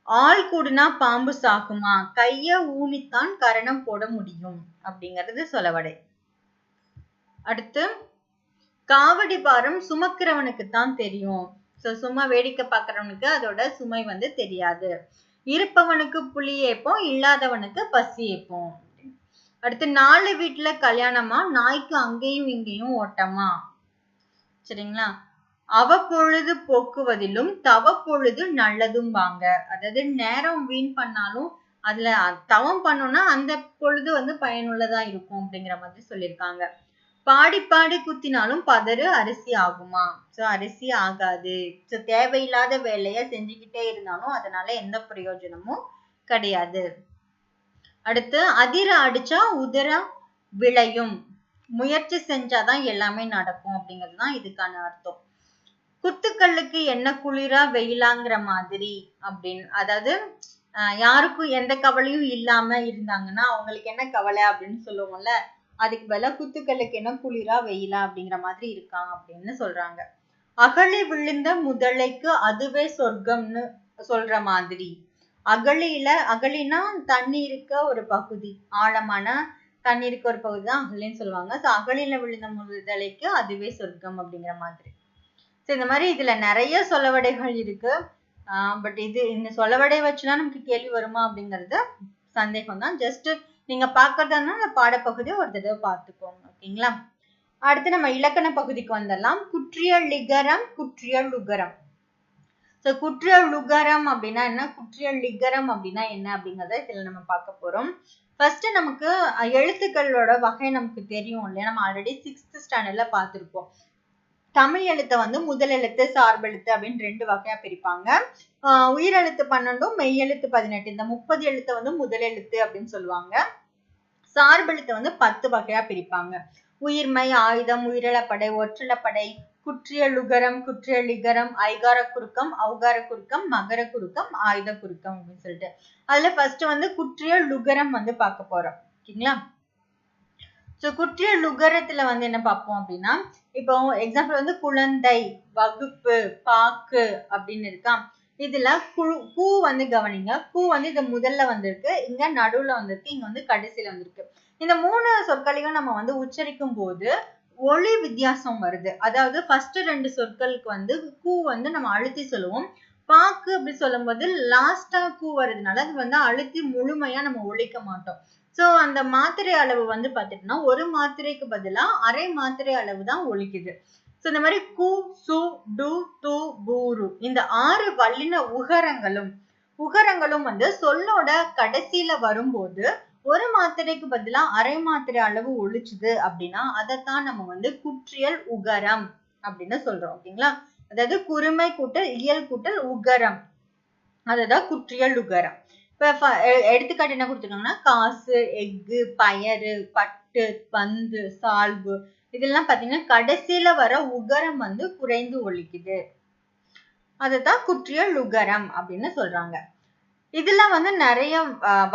ஆள் கூடுனா பாம்பு சாகுமா, கைய ஊனித்தான் கரணம் போட முடியும் அப்படிங்கிறது சொலவடை. அடுத்து, காவடி பாரம் சுமக்கிறவனுக்கு தான் தெரியும். சோ சும்மா வேடிக்கை பார்க்கறவனுக்கு அதோட சுமை வந்து தெரியாது. இருப்பவனுக்கு புலி ஏப்போம், இல்லாதவனுக்கு பசி ஏப்போம். அடுத்து, 4 வீட்டுல கல்யாணமா, நாய்க்கு அங்கேயும் இங்கேயும் ஓட்டமா. சரிங்களா? அவப்பொழுது போக்குவதிலும் தவப்பொழுது நல்லதும் வாங்க. அதாவது நேரம் வீண் பண்ணாலும் அதுல தவம் பண்ணோம்னா அந்த பொழுது வந்து பயனுள்ளதா இருக்கும் அப்படிங்கிற மாதிரி சொல்லியிருக்காங்க. பாடி பாடி குத்தினாலும் பதறு அரிசி ஆகுமா? சோ அரிசி ஆகாது. சோ தேவையில்லாத வேலைய செஞ்சுக்கிட்டே இருந்தாலும் அதனால எந்த பிரயோஜனமும் கிடையாது. அடுத்து, அதிர அடிச்சா உதிர விளையும், முயற்சி செஞ்சாதான் எல்லாமே நடக்கும் அப்படிங்கிறதுதான் இதுக்கான அர்த்தம். குத்துக்கல்லுக்கு என்ன குளிரா வெயிலாங்கிற மாதிரி அப்படின்னு. அதாவது யாருக்கும் எந்த கவலையும் இல்லாம இருந்தாங்கன்னா அவங்களுக்கு என்ன கவலை அப்படின்னு சொல்லுவோம்ல, அதுக்கு பதிலா குத்துக்கல்லுக்கு என்ன குளிரா வெயிலா அப்படிங்கிற மாதிரி இருக்காங்க அப்படின்னு சொல்றாங்க. அகழி விழுந்த முதலைக்கு அதுவே சொர்க்கம்னு சொல்ற மாதிரி. அகழினா தண்ணி இருக்க ஒரு பகுதி, ஆழமான தண்ணி இருக்க ஒரு பகுதி தான் அகழின்னு சொல்லுவாங்க. சோ அகழியில விழுந்த முதலைக்கு அதுவே சொர்க்கம் அப்படிங்கிற மாதிரி. சோ இந்த மாதிரி இதுல நிறைய சொலவடைகள் இருக்கு. பட் இந்த சொலவடை வச்சுலாம் நமக்கு கேள்வி வருமா அப்படிங்கறது சந்தேகம் தான். ஜஸ்ட் நீங்க பாக்குறதுனா பாடப்பகுதியை ஒரு தடவை பார்த்துக்கோங்க. ஓகேங்களா? அடுத்து நம்ம இலக்கண பகுதிக்கு வந்துடலாம். குற்றியலிகரம், குற்றியலுகரம். சோ குற்றியலுகரம் அப்படின்னா என்ன, குற்றியலிகரம் அப்படின்னா என்ன அப்படிங்கறத இதுல நம்ம பார்க்க போறோம். ஃபர்ஸ்ட் நமக்கு எழுத்துக்களோட வகை நமக்கு தெரியும் இல்லையா, நம்ம ஆல்ரெடி 6th ஸ்டாண்டர்ட்ல பார்த்திருப்போம். தமிழ் எழுத்தை வந்து முதல் எழுத்து, சார்பெழுத்து அப்படின்னு 2 வகையா பிரிப்பாங்க. உயிரெழுத்து 12, மெய்யெழுத்து 18. இந்த 30 எழுத்தை வந்து முதல் எழுத்து அப்படின்னு சொல்லுவாங்க. சார்பெழுத்தை வந்து 10 வகையா பிரிப்பாங்க. உயிர்மை, ஆயுதம், உயிரிழப்படை, ஒற்றிழப்படை, குற்றியலுகரம், குற்றியலிகரம், ஐகார குறுக்கம், ஔகார குறுக்கம், மகர குறுக்கம், ஆயுத குறுக்கம் அப்படின்னு சொல்லிட்டு. அதுல ஃபர்ஸ்ட் வந்து குற்றியலுகரம் வந்து பார்க்க போறோம். ஓகேங்களா? சோ குற்றியலுகரத்துல வந்து என்ன பார்ப்போம் அப்படின்னா, இப்போ எக்ஸாம்பிள் வந்து குழந்தை, வகுப்பு, பாக்கு அப்படின்னு இருக்கா. இதுல கூ வந்து கவனிங்க. கூ வந்து இது முதல்ல வந்திருக்கு, இங்க நடுவுல வந்திருக்கு, இங்க வந்து கடைசியில வந்திருக்கு. இந்த 3 சொற்களையும் நம்ம வந்து உச்சரிக்கும் போது ஒலி வித்தியாசம் வருது. அதாவது ஃபர்ஸ்ட் 2 சொற்களுக்கு வந்து கூ வந்து நம்ம அழுத்தி சொல்லுவோம். பாக்கு அப்படி சொல்லும் போது லாஸ்டா கூ வருதுனால அது வந்து அழுத்தி முழுமையா நம்ம ஒலிக்க மாட்டோம். சோ அந்த மாத்திரை அளவு வந்து பாத்தீங்கன்னா ஒரு மாத்திரைக்கு பதிலா அரை மாத்திரை அளவு தான் ஒலிக்குது. சோ இந்த மாதிரி கு, சு, டு, து, பூரு இந்த 6 வல்லின உகரங்களும் வந்து சொல்லோட கடைசியில வரும்போது ஒரு மாத்திரைக்கு பதிலா அரை மாத்திரை அளவு ஒலிச்சுது அப்படின்னா அதைத்தான் நம்ம வந்து குற்றியல் உகரம் அப்படின்னு சொல்றோம். ஓகேங்களா? அதாவது குறுமை கூட்டல் இயல் கூட்டல் உகரம், அதுதான் குற்றியல் உகரம். இப்ப எடுத்துக்காட்டு என்ன கொடுத்துருக்காங்கன்னா காசு, எஃகு, பயறு, பட்டு, பந்து, சால்பு இதெல்லாம் பாத்தீங்கன்னா கடைசியில வர உகரம் வந்து குறைந்து ஒலிக்குது. அதுதான் குற்றியல் உகரம் அப்படின்னு சொல்றாங்க. இதுல வந்து நிறைய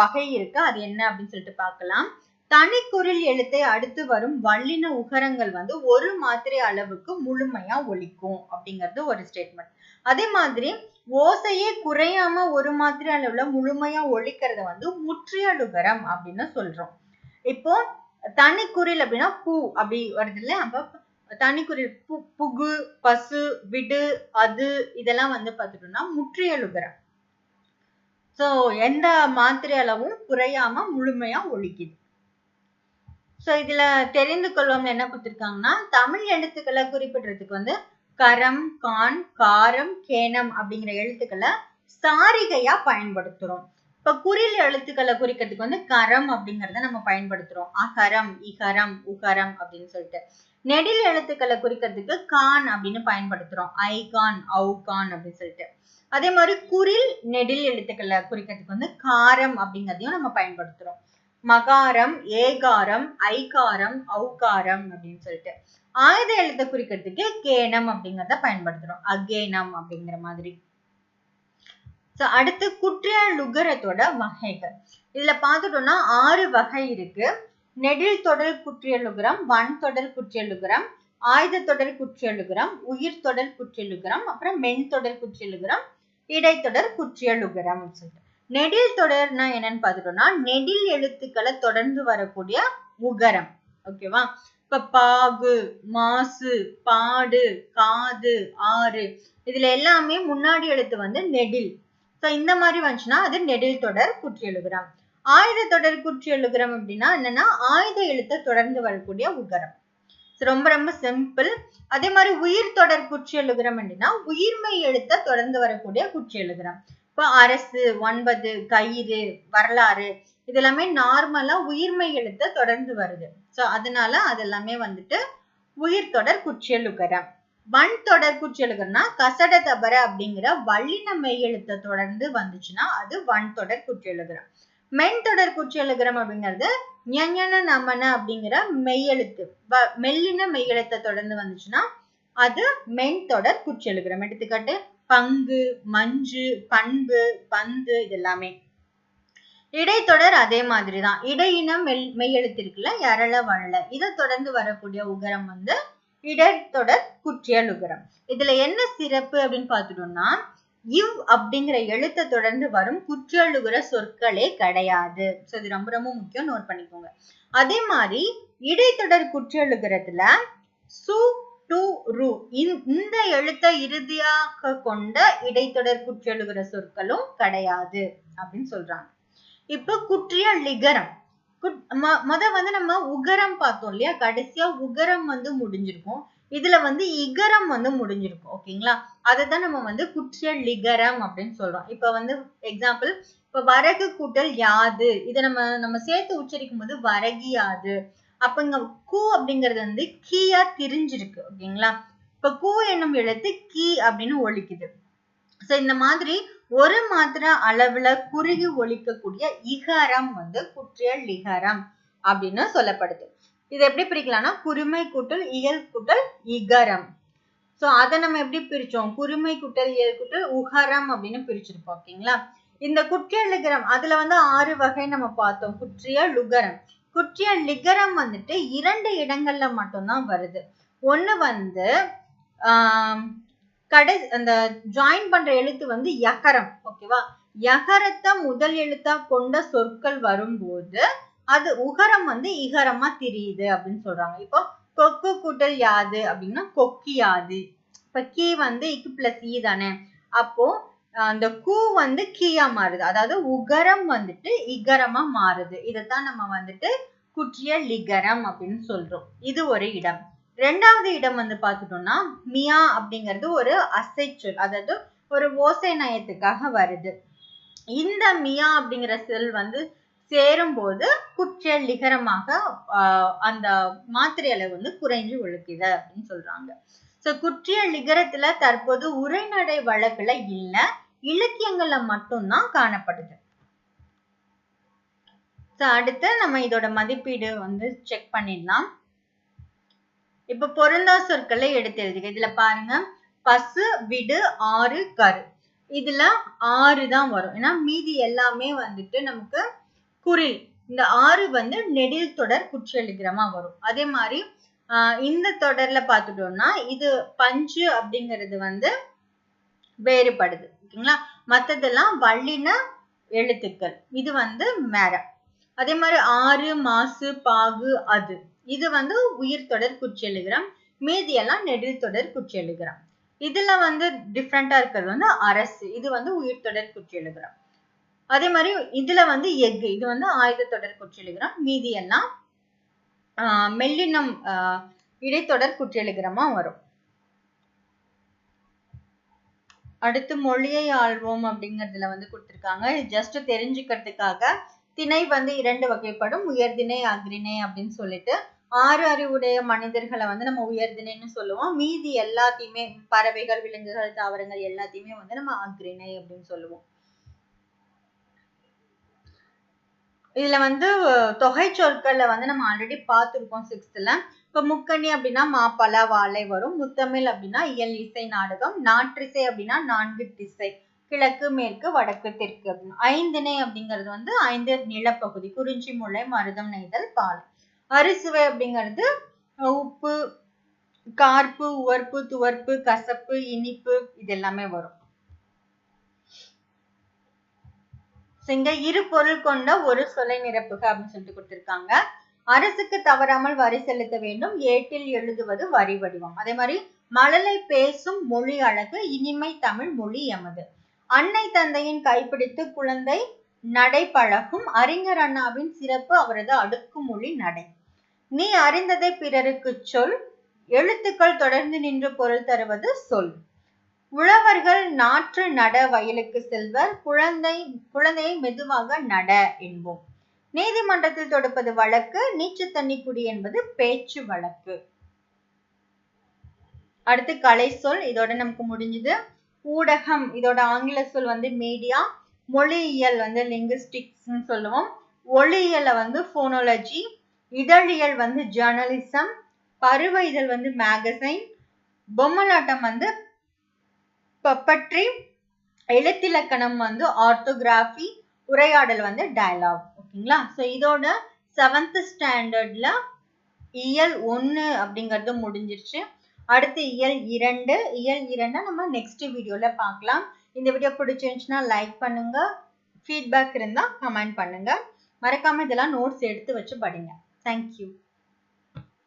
வகை இருக்கு. அது என்ன அப்படின்னு சொல்லிட்டு பார்க்கலாம். தனிக்குறில் எழுத்தை அடுத்து வரும் வல்லின உகரங்கள் வந்து ஒரு மாத்திரை அளவுக்கு முழுமையா ஒலிக்கும் அப்படிங்கிறது ஒரு ஸ்டேட்மெண்ட். அதே மாதிரி ஓசையே குறையாம ஒரு மாத்திரை அளவுல முழுமையா ஒலிக்கிறத வந்து முற்றியலுகரம் அப்படின்னு சொல்றோம். இப்போ தனிக்குறில் அப்படின்னா பூ அப்படி வருது இல்ல, அப்ப தனிக்குறில் புகு, பசு, விடு, அது இதெல்லாம் வந்து பார்த்துட்டோம்னா முற்றியலுகரம். சோ எந்த மாத்திரை அளவும் குறையாம முழுமையா ஒலிக்குது. சோ இதுல தெரிந்து கொள்வோம்னு என்ன கொடுத்திருக்காங்கன்னா தமிழ் எழுத்துக்களை குறிப்பிடுறதுக்கு வந்து கரம், கான், காரம், கேனம் அப்படிங்கிற எழுத்துக்களை சாரிகையா பயன்படுத்துறோம். இப்ப குறில் எழுத்துக்களை குறிக்கிறதுக்கு வந்து கரம் அப்படிங்கறத நம்ம பயன்படுத்துறோம். அகரம், இகரம், உகரம் அப்படின்னு சொல்லிட்டு. நெடில் எழுத்துக்களை குறிக்கிறதுக்கு கான் அப்படின்னு பயன்படுத்துறோம். ஐகான், ஔகான் அப்படின்னு சொல்லிட்டு. அதே மாதிரி குறில் நெடில் எழுத்துக்களை குறிக்கிறதுக்கு வந்து காரம் அப்படிங்கறதையும் நம்ம பயன்படுத்துறோம். மகாரம், ஏகாரம், ஐகாரம், ஔகாரம் அப்படின்னு சொல்லிட்டு. ஆயுத எழுத்தை குறிக்கிறதுக்கு கேனம் அப்படிங்கறத பயன்படுத்துறோம். அகேனம் அப்படிங்கிற மாதிரி. அடுத்து குற்றியலுகரத்தோட வகைகள். இதுல பார்த்துட்டோம்னா 6 வகை இருக்கு. நெடில் தொடர் குற்றியலுகரம், வன் தொடர் குற்றியலுகரம், ஆயுத தொடர் குற்றியலுகரம், உயிர் தொடர் குற்றியலுகரம், அப்புறம் மென் தொடர் குற்றியலுகரம், இடைத்தொடர் குற்றியலுகரம். நெடில் தொடர்னா என்னன்னு பார்த்துட்டோம்னா நெடில் எழுத்துக்களை தொடர்ந்து வரக்கூடிய உகரம். ஓகேவா? இப்ப பாகு, மாசு, பாடு, காது, ஆறு இதுல எல்லாமே முன்னாடி எழுத்து வந்து நெடில். சோ இந்த மாதிரி வந்துச்சுன்னா அது நெடில் தொடர் குற்றியலுகரம். ஆயுத தொடர் குற்றியலுகரம் அப்படின்னா என்னன்னா ஆயுத எழுத்தை தொடர்ந்து வரக்கூடிய உகரம். ரொம்ப ரொம்ப சிம்பிள். அதே மாதிரி உயிர் தொடர் குற்றியலுகரம் அப்படின்னா உயிர்மை எழுத்தை தொடர்ந்து வரக்கூடிய குற்றியலுகரம். இப்ப அரசு, 9, கயிறு, வரலாறு இதெல்லாமே நார்மலா உயிர்மை எழுத்தை தொடர்ந்து வருது. சோ அதனால அதெல்லாமே வந்துட்டு உயிர் தொடர் குற்றியலுகரம். வன் தொடர் குற்றியலுகரம்னா கசட தபர அப்படிங்கிற வல்லின மெய் எழுத்தை தொடர்ந்து வந்துச்சுன்னா அது வன் தொடர் குற்றியலுகரம். மென் தொடர் குற்றியலுகரம் அப்படிங்கிறது ஞஞன நமன அப்படிங்கிற மெய்யெழுத்து மெல்லின மெய்யெழுத்தை தொடர்ந்து வந்துச்சுன்னா அது மென் தொடர் குற்றியலுகரம். எடுத்துக்காட்டு பங்கு, மஞ்சு, பண்பு, பந்து இதெல்லாமே. இடைத்தொடர் அதே மாதிரிதான். இடையினம் மெய்யெழுத்து இருக்குல்ல, யரள, வழல இதை தொடர்ந்து வரக்கூடிய உகரம் வந்து இடைத்தொடர் குற்றியலுகரம். இதுல என்ன சிறப்பு அப்படின்னு பார்த்துட்டோம்னா இவ் அப்படிங்கிற எழுத்தை தொடர்ந்து வரும் குற்றியலுகர சொற்களே கிடையாது. சோ இது ரொம்ப ரொம்ப முக்கியம், நோட் பண்ணிக்கோங்க. அதே மாதிரி இடைத்தொடர் குற்றியலுகரத்துல சு, டு, ரு இந்த எழுத்தை இறுதியாக கொண்ட இடைத்தொடர் குற்றியலுகர சொற்களும் கிடையாது அப்படின்னு சொல்றாங்க. இப்ப குற்றியலிகரம் வந்து நம்ம உகரம் பார்த்தோம் இல்லையா, கடைசியா உகரம் வந்து முடிஞ்சிருக்கும். இதுல வந்து இகரம் வந்து முடிஞ்சிருக்கும். ஓகேங்களா? அதுதான் நம்ம வந்து குற்றியலிகரம் அப்படின்னு சொல்றோம். இப்ப வந்து எக்ஸாம்பிள் இப்ப வரகு கூட்டல் யாது இதை நம்ம சேர்த்து உச்சரிக்கும் போது வரகியாது. அப்ப இங்க கூ அப்படிங்கிறது வந்து கீயா திரிஞ்சிருக்கு. ஓகேங்களா? இப்ப கூ என்னும் எழுத்து கீ அப்படின்னு ஒலிக்குது. சோ இந்த மாதிரி ஒரு மாத்திரை அளவுல குறுகி ஒலிக்கக்கூடிய இகரம் வந்து குற்றியலிகரம் அப்படின்னு சொல்லப்படுது. இது எப்படி பிரிக்கலாம்னா குறுமை கூட்டல் இயல் கூட்டல் இகரம். சோ அதை நம்ம எப்படி பிரிச்சோம்? குறுமை கூட்டல் இயல் கூட்டல் உகரம் அப்படின்னு பிரிச்சிருப்போம். ஓகேங்களா? இந்த குற்றிய லிகரம் அதுல வந்து 6 வகை நம்ம பார்த்தோம். குற்றிய லுகரம். குற்றிய லிகரம் வந்துட்டு 2 இடங்கள்ல மட்டும்தான் வருது. ஒண்ணு வந்து அந்த ஜாயின் பண்ற எழுத்து வந்து யகரம். ஓகேவா? யகரத்தை முதல் எழுத்தா கொண்ட சொற்கள் வரும்போது அது உகரம் வந்து இகரமா திரியுது அப்படின்னு சொல்றாங்க. இப்போ கொக்கு கூட்டல் யாது அப்படின்னா கொக்கியாது. இப்ப கீ வந்து இக்கு பிளஸ் ஈ தானே, அப்போ அந்த கூ வந்து கீயா மாறுது. அதாவது உகரம் வந்துட்டு இகரமா மாறுது. இதைத்தான் நம்ம வந்துட்டு குற்றிய லிகரம் அப்படின்னு சொல்றோம். இது ஒரு இடம். 2வது இடம் வந்து பார்த்துட்டோம்னா மியா அப்படிங்கிறது ஒரு அசைச்சொல், அதாவது ஒரு ஓசை நயத்துக்காக வருது. இந்த மியா அப்படிங்கிற சொல் வந்து சேரும்போது குற்றிய லிகரமாக அந்த மாத்திரை அளவு வந்து குறைஞ்சு ஒழுக்குது அப்படின்னு சொல்றாங்க. சோ குற்றிய லிகரத்துல தற்போது உரைநடை வழக்குல இல்ல, இலக்கியங்கள்ல மட்டும்தான் காணப்படுது. அடுத்து நம்ம இதோட மதிப்பீடு வந்து செக் பண்ணிடலாம். இப்ப பொருந்தா சொற்களை எடுத்து எழுதுக. இதுல பாருங்க, பசு, விடு, ஆறு, கரு. இதுல 6 தான் வரும். ஏன்னா மீதி எல்லாமே வந்துட்டு நமக்கு குறில். இந்த 6 வந்து நெடில் தொடர் குற்றிய லிகரமா வரும். அதே மாதிரி இந்த தொடர்ல பார்த்துட்டோம்னா இது பஞ்சு அப்படிங்கிறது வந்து வேறுபடுது. ஓகேங்களா? மத்ததெல்லாம் வல்லின எழுத்துக்கள். இது வந்து மேர. அதே மாதிரி ஆறு, மாசு, பாகு, அது. இது வந்து உயிர் தொடர் குற்றிய லிகரம். மீதி எல்லாம் நெடில் தொடர் குற்றிய லிகரம். இதுல வந்து டிஃப்ரெண்டா இருக்கிறது வந்து அரசு. இது வந்து உயிர் தொடர் குற்றிய லிகரம். அதே மாதிரி இதுல வந்து எஃகு. இது வந்து ஆயுத தொடர் குற்றிய லிகரம். மீதி எல்லாம் மெல்லினம் இடைத்தொடர் குற்றிய லிகரமா வரும். அடுத்து மொழியை ஆள்வோம் அப்படிங்கறதுல வந்து கொடுத்திருக்காங்க. ஜஸ்ட் தெரிஞ்சுக்கிறதுக்காக திணை வந்து 2 வகைப்படும், உயர்திணை, அஃறிணை அப்படின்னு சொல்லிட்டு. 6 அறிவுடைய மனிதர்களை வந்து நம்ம உயர்திணைன்னு சொல்லுவோம். மீதி எல்லாத்தையுமே பறவைகள், விலங்குகள், தாவரங்கள் எல்லாத்தையுமே வந்து நம்ம அஃறிணை அப்படின்னு சொல்லுவோம். இதுல வந்து தொகை சொற்கள்ல வந்து நம்ம ஆல்ரெடி பார்த்திருக்கோம் 6th. இப்ப முக்கணி அப்படின்னா மாப்பலா, வாழை வரும். முத்தமிழ் அப்படின்னா இயல், இசை, நாடகம். நாற்றிசை அப்படின்னா 4 திசை, கிழக்கு, மேற்கு, வடக்கு, தெற்கு அப்படின்னு. ஐந்திணை அப்படிங்கிறது வந்து 5 நிலப்பகுதி, குறிஞ்சி, முல்லை, மருதம், நெய்தல், பாலை. அறுசுவை அப்படிங்கிறது உப்பு, கார்ப்பு, உவர்ப்பு, துவர்ப்பு, கசப்பு, இனிப்பு, இது எல்லாமே வரும். இங்க இரு பொருள் கொண்ட ஒரு சொல்லை நிரப்புக அப்படின்னு சொல்லிட்டு கொடுத்திருக்காங்க. அரசுக்கு தவறாமல் வரி செலுத்த வேண்டும். ஏட்டில் எழுதுவது வரி வடிவம். அதே மாதிரி மழலை பேசும் மொழி அழகு, இனிமை தமிழ் மொழி எமது. அன்னை தந்தையின் கைப்பிடித்து குழந்தை நடை பழகும். அறிஞர் அண்ணாவின் சிறப்பு அவரது அடுக்குமொழி நடை. நீ அறிந்ததை பிறருக்கு சொல். எழுத்துக்கள் தொடர்ந்து நின்று பொருள் தருவது சொல். உழவர்கள் நாற்று நட வயலுக்கு செல்வர். குழந்தையை மெதுவாக நட என்போம். நீதிமன்றத்தில் தொடுப்பது வழக்கு. நீச்சு தண்ணி குடி என்பது பேச்சு வழக்கு. அடுத்து கலை சொல். இதோட நமக்கு முடிஞ்சது. ஊடகம், இதோட ஆங்கில சொல் வந்து மீடியா. மொழியியல் வந்து லிங்குஸ்டிக்ஸ் சொல்லுவோம். ஒளியியல வந்து போனோலஜி. இதழியல் வந்து ஜேர்னலிசம். பருவ இதழ் வந்து மேகசைன். பொம்மலாட்டம் வந்து பப்பட்ரி. எழுத்திலக்கணம் வந்து ஆர்த்தோகிராஃபி. உரையாடல் வந்து டயலாக். ஓகேங்களா? சோ இதோட 7th ஸ்டாண்டர்ட்ல இயல் 1 அப்படிங்கிறது முடிஞ்சிருச்சு. அடுத்து இயல் 2. இயல் 2 நம்ம நெக்ஸ்ட் வீடியோல பார்க்கலாம். இந்த வீடியோ பிடிச்சிருந்துச்சுன்னா லைக் பண்ணுங்க. ஃபீட்பேக் இருந்தா கமெண்ட் பண்ணுங்க. மறக்காம இதெல்லாம் நோட்ஸ் எடுத்து வச்சு படிங்க. தேங்க்யூ.